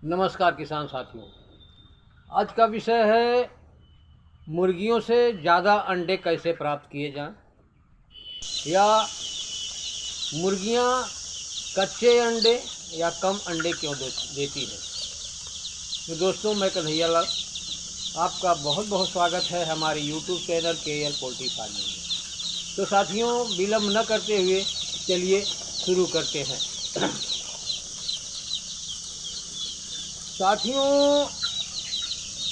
नमस्कार किसान साथियों। आज का विषय है मुर्गियों से ज़्यादा अंडे कैसे प्राप्त किए जाएं, या मुर्गियां कच्चे अंडे या कम अंडे क्यों देती है। तो दोस्तों, मैं कन्हैया लाल आपका बहुत बहुत स्वागत है हमारे YouTube channel KL poultry farming में। तो साथियों, विलम्ब न करते हुए चलिए शुरू करते हैं। साथियों,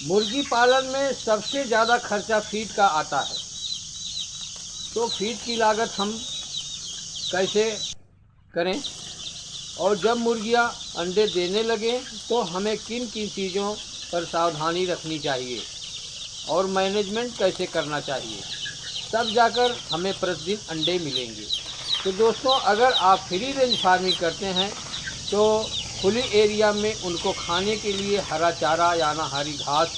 मुर्गी पालन में सबसे ज़्यादा खर्चा फीड का आता है। तो फीड की लागत हम कैसे करें, और जब मुर्गियां अंडे देने लगें तो हमें किन किन चीज़ों पर सावधानी रखनी चाहिए और मैनेजमेंट कैसे करना चाहिए, तब जाकर हमें प्रतिदिन अंडे मिलेंगे। तो दोस्तों, अगर आप फ्री रेंज फार्मिंग करते हैं तो खुली एरिया में उनको खाने के लिए हरा चारा यानी हरी घास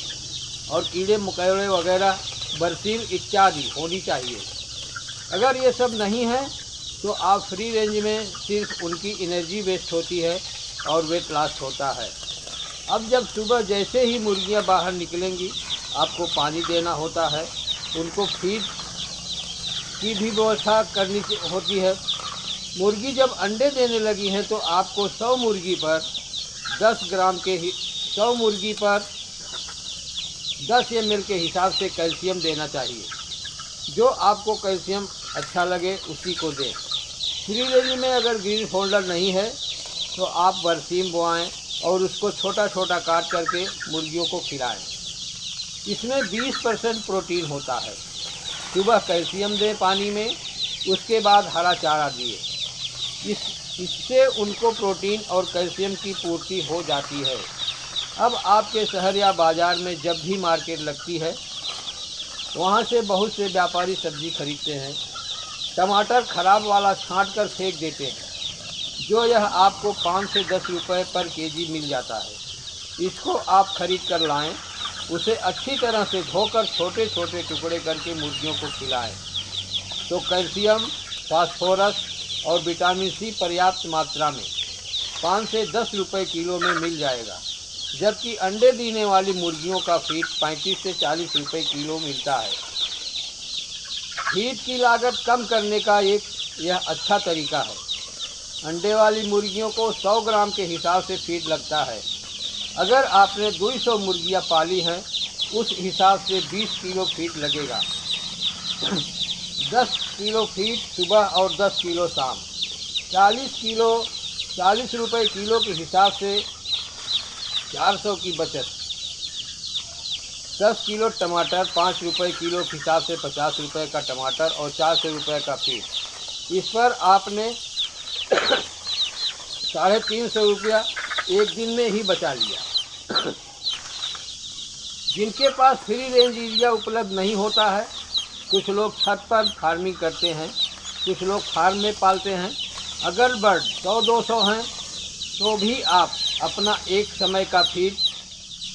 और कीड़े मकोड़े वगैरह बरसीम इत्यादि होनी चाहिए। अगर ये सब नहीं है तो आप फ्री रेंज में सिर्फ उनकी एनर्जी वेस्ट होती है और वेट लॉस होता है। अब जब सुबह जैसे ही मुर्गियां बाहर निकलेंगी, आपको पानी देना होता है, उनको फीड की भी व्यवस्था करनी होती है। मुर्गी जब अंडे देने लगी हैं तो आपको 100 मुर्गी पर 10 ml के हिसाब से कैल्शियम देना चाहिए। जो आपको कैल्शियम अच्छा लगे उसी को दें। फ्री रेंज में अगर ग्रीन फोल्डर नहीं है तो आप बरसीम बोआएं और उसको छोटा छोटा काट करके मुर्गियों को खिलाएं। इसमें 20% प्रोटीन होता है। सुबह कैल्शियम दें पानी में, उसके बाद हरा चारा दिए। इससे उनको प्रोटीन और कैल्शियम की पूर्ति हो जाती है। अब आपके शहर या बाज़ार में जब भी मार्केट लगती है, वहाँ से बहुत से व्यापारी सब्ज़ी खरीदते हैं। टमाटर ख़राब वाला छांट कर फेंक देते हैं, जो यह आपको 5 से 10 रुपये पर केजी मिल जाता है। इसको आप खरीद कर लाएं, उसे अच्छी तरह से धोकर छोटे छोटे टुकड़े करके मुर्गियों को खिलाएं। तो कैल्शियम, फास्फोरस और विटामिन सी पर्याप्त मात्रा में 5 से 10 रुपये किलो में मिल जाएगा। जबकि अंडे देने वाली मुर्गियों का फीड 35 से 40 रुपये किलो मिलता है। फीड की लागत कम करने का यह अच्छा तरीका है। अंडे वाली मुर्गियों को 100 ग्राम के हिसाब से फीड लगता है। अगर आपने 200 मुर्गियां पाली हैं, उस हिसाब से 20 किलो फीड लगेगा। 10 किलो फीड सुबह और 10 किलो शाम। 40 रुपये किलो के हिसाब से 400 की बचत। 10 किलो टमाटर 5 रुपये किलो के हिसाब से 50 रुपये का टमाटर और 400 रुपये का फीड। इस पर आपने 350 रुपया एक दिन में ही बचा लिया। जिनके पास फ्री रेंज एरिया उपलब्ध नहीं होता है, कुछ लोग छत पर फार्मिंग करते हैं, कुछ लोग फार्म में पालते हैं। अगर बर्ड 100-200 हैं तो भी आप अपना एक समय का फीड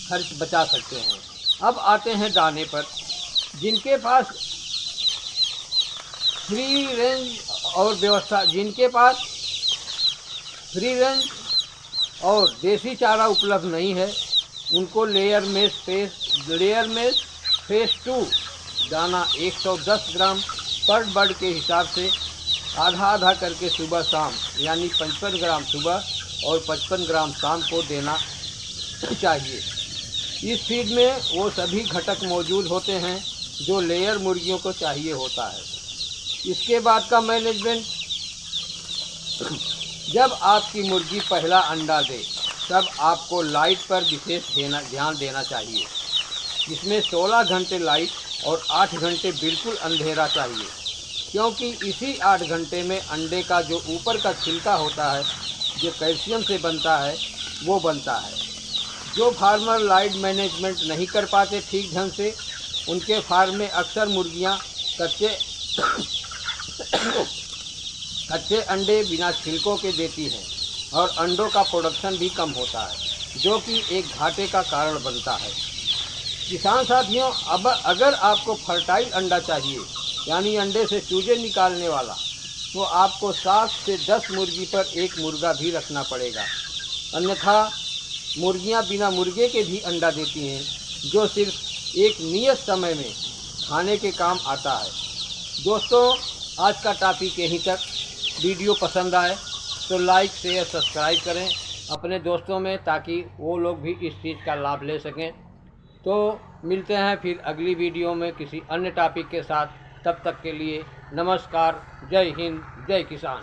खर्च बचा सकते हैं। अब आते हैं दाने पर। जिनके पास फ्री रेंज और देसी चारा उपलब्ध नहीं है, उनको लेयर मेश फेस 2 दाना 110 ग्राम पर बर्ड के हिसाब से आधा आधा करके सुबह शाम यानी 55 ग्राम सुबह और 55 ग्राम शाम को देना चाहिए। इस फीड में वो सभी घटक मौजूद होते हैं जो लेयर मुर्गियों को चाहिए होता है। इसके बाद का मैनेजमेंट, जब आपकी मुर्गी पहला अंडा दे तब आपको लाइट पर विशेष ध्यान देना चाहिए। इसमें 16 घंटे लाइट और 8 घंटे बिल्कुल अंधेरा चाहिए, क्योंकि इसी 8 घंटे में अंडे का जो ऊपर का छिलका होता है, जो कैल्शियम से बनता है, वो बनता है। जो फार्मर लाइट मैनेजमेंट नहीं कर पाते ठीक ढंग से, उनके फार्म में अक्सर मुर्गियां कच्चे अंडे बिना छिलकों के देती हैं और अंडों का प्रोडक्शन भी कम होता है, जो कि एक घाटे का कारण बनता है। किसान साथियों, अब अगर आपको फर्टाइल अंडा चाहिए यानी अंडे से चूजे निकालने वाला, तो आपको 7 से 10 मुर्गी पर एक मुर्गा भी रखना पड़ेगा। अन्यथा मुर्गियां बिना मुर्गे के भी अंडा देती हैं, जो सिर्फ एक नियत समय में खाने के काम आता है। दोस्तों, आज का टॉपिक यहीं तक। वीडियो पसंद आए तो लाइक शेयर सब्सक्राइब करें अपने दोस्तों में, ताकि वो लोग भी इस चीज़ का लाभ ले सकें। तो मिलते हैं फिर अगली वीडियो में किसी अन्य टॉपिक के साथ। तब तक के लिए नमस्कार। जय हिंद, जय किसान।